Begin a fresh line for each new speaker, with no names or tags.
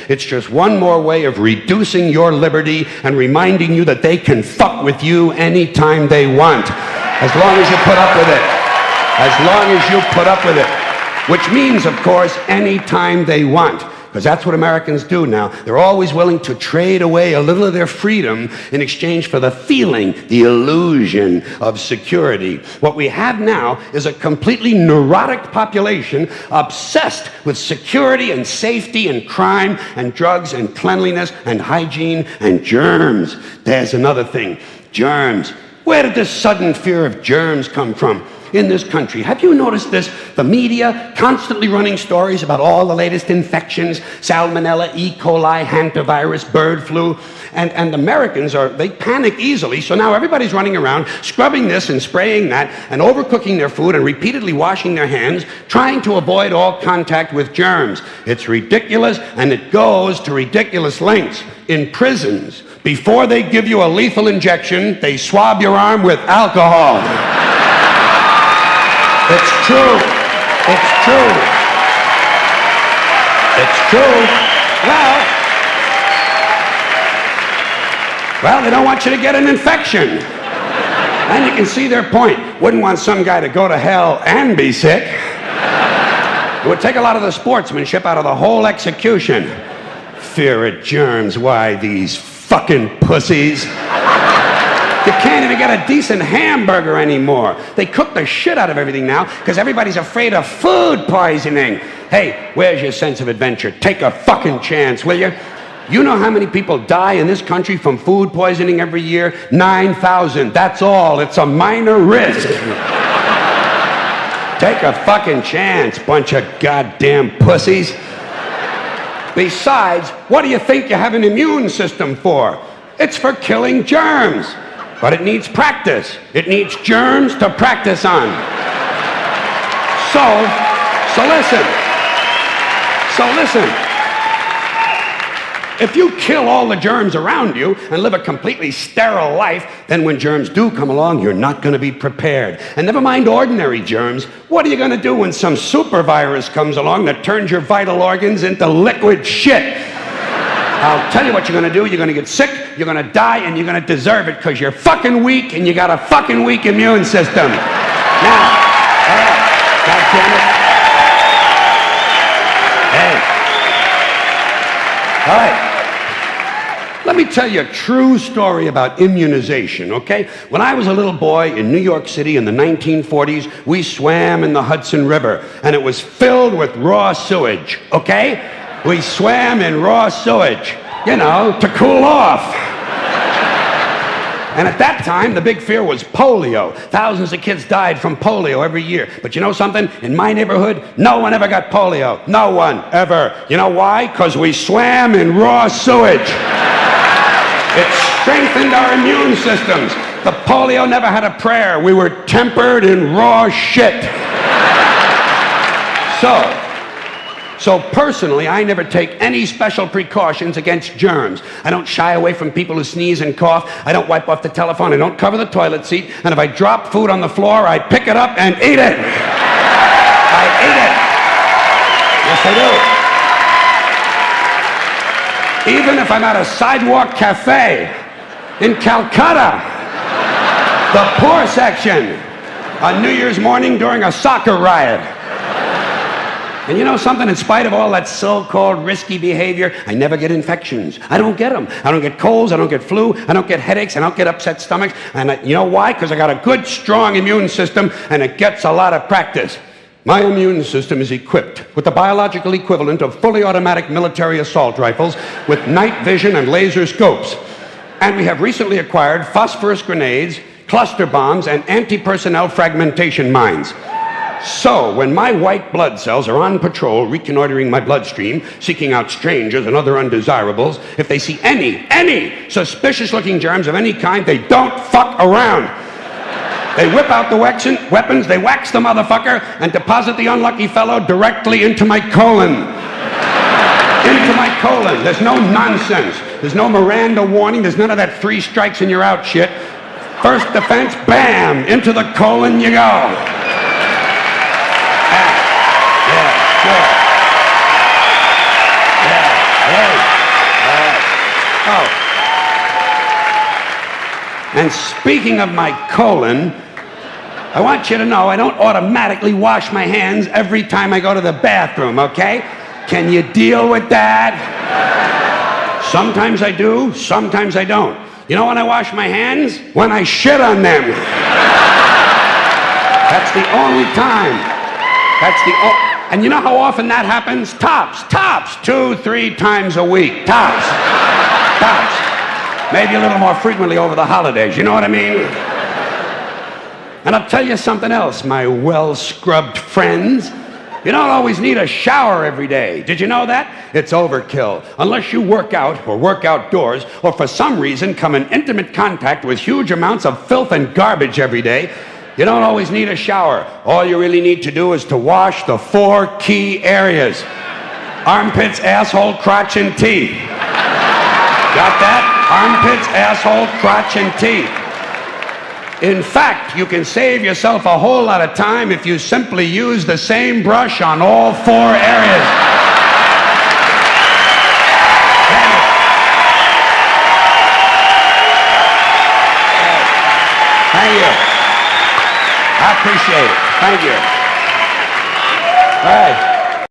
It's just one more way of reducing your liberty and reminding you that they can fuck with you anytime they want. As long as you put up with it. As long as you put up with it. Which means, of course, anytime they want. Because that's what Americans do now. They're always willing to trade away a little of their freedom in exchange for the feeling, the illusion of security. What we have now is a completely neurotic population obsessed with security and safety and crime and drugs and cleanliness and hygiene and germs. There's another thing. Germs. Where did this sudden fear of germs come from? In this country. Have you noticed this? The media constantly running stories about all the latest infections, salmonella, E. coli, hantavirus, bird flu, and Americans they panic easily, so now everybody's running around scrubbing this and spraying that and overcooking their food and repeatedly washing their hands, trying to avoid all contact with germs. It's ridiculous, and it goes to ridiculous lengths. In prisons, before they give you a lethal injection, they swab your arm with alcohol. It's true. It's true. It's true. Well, they don't want you to get an infection. And you can see their point. Wouldn't want some guy to go to hell and be sick. It would take a lot of the sportsmanship out of the whole execution. Fear of germs. Why, these fucking pussies. You can't even get a decent hamburger anymore. They cook the shit out of everything now because everybody's afraid of food poisoning. Hey, where's your sense of adventure? Take a fucking chance, will you? You know how many people die in this country from food poisoning every year? 9,000. That's all. It's a minor risk. Take a fucking chance, bunch of goddamn pussies. Besides, what do you think you have an immune system for? It's for killing germs. But it needs practice. It needs germs to practice on. So listen. If you kill all the germs around you and live a completely sterile life, then when germs do come along, you're not going to be prepared. And never mind ordinary germs. What are you going to do when some super virus comes along that turns your vital organs into liquid shit? I'll tell you what you're going to do. You're going to get sick, you're going to die, and you're going to deserve it because you're fucking weak and you got a fucking weak immune system. Now, all right, God damn it. Hey. All right. Let me tell you a true story about immunization, okay? When I was a little boy in New York City in the 1940s, we swam in the Hudson River, and it was filled with raw sewage, okay? We swam in raw sewage, to cool off. And at that time, the big fear was polio. Thousands of kids died from polio every year. But you know something? In my neighborhood, no one ever got polio. No one, ever. You know why? Because we swam in raw sewage. It strengthened our immune systems. The polio never had a prayer. We were tempered in raw shit. So personally, I never take any special precautions against germs. I don't shy away from people who sneeze and cough. I don't wipe off the telephone. I don't cover the toilet seat. And if I drop food on the floor, I pick it up and eat it. I eat it. Yes, I do. Even if I'm at a sidewalk cafe in Calcutta, the poor section, on New Year's morning during a soccer riot. And you know something? In spite of all that so-called risky behavior, I never get infections. I don't get them. I don't get colds. I don't get flu. I don't get headaches. I don't get upset stomachs. And you know why? Because I got a good, strong immune system, and it gets a lot of practice. My immune system is equipped with the biological equivalent of fully automatic military assault rifles with night vision and laser scopes. And we have recently acquired phosphorus grenades, cluster bombs, and anti-personnel fragmentation mines. So, when my white blood cells are on patrol, reconnoitering my bloodstream, seeking out strangers and other undesirables, if they see any suspicious-looking germs of any kind, they don't fuck around. They whip out the weapons, they wax the motherfucker, and deposit the unlucky fellow directly into my colon. Into my colon. There's no nonsense. There's no Miranda warning. There's none of that 3 strikes and you're out shit. First defense, bam, into the colon you go. Yeah, hey. Oh. And speaking of my colon, I want you to know I don't automatically wash my hands every time I go to the bathroom, okay? Can you deal with that? Sometimes I do, sometimes I don't. You know when I wash my hands? When I shit on them. That's the only time. And you know how often that happens? Tops. 2-3 times a week. Tops. Maybe a little more frequently over the holidays, you know what I mean? And I'll tell you something else, my well-scrubbed friends. You don't always need a shower every day. Did you know that? It's overkill. Unless you work out or work outdoors or for some reason come in intimate contact with huge amounts of filth and garbage every day, you don't always need a shower. All you really need to do is to wash the 4 key areas. Armpits, asshole, crotch, and teeth. Got that? Armpits, asshole, crotch, and teeth. In fact, you can save yourself a whole lot of time if you simply use the same brush on all 4 areas. Thank you. I appreciate it. Thank you. All right.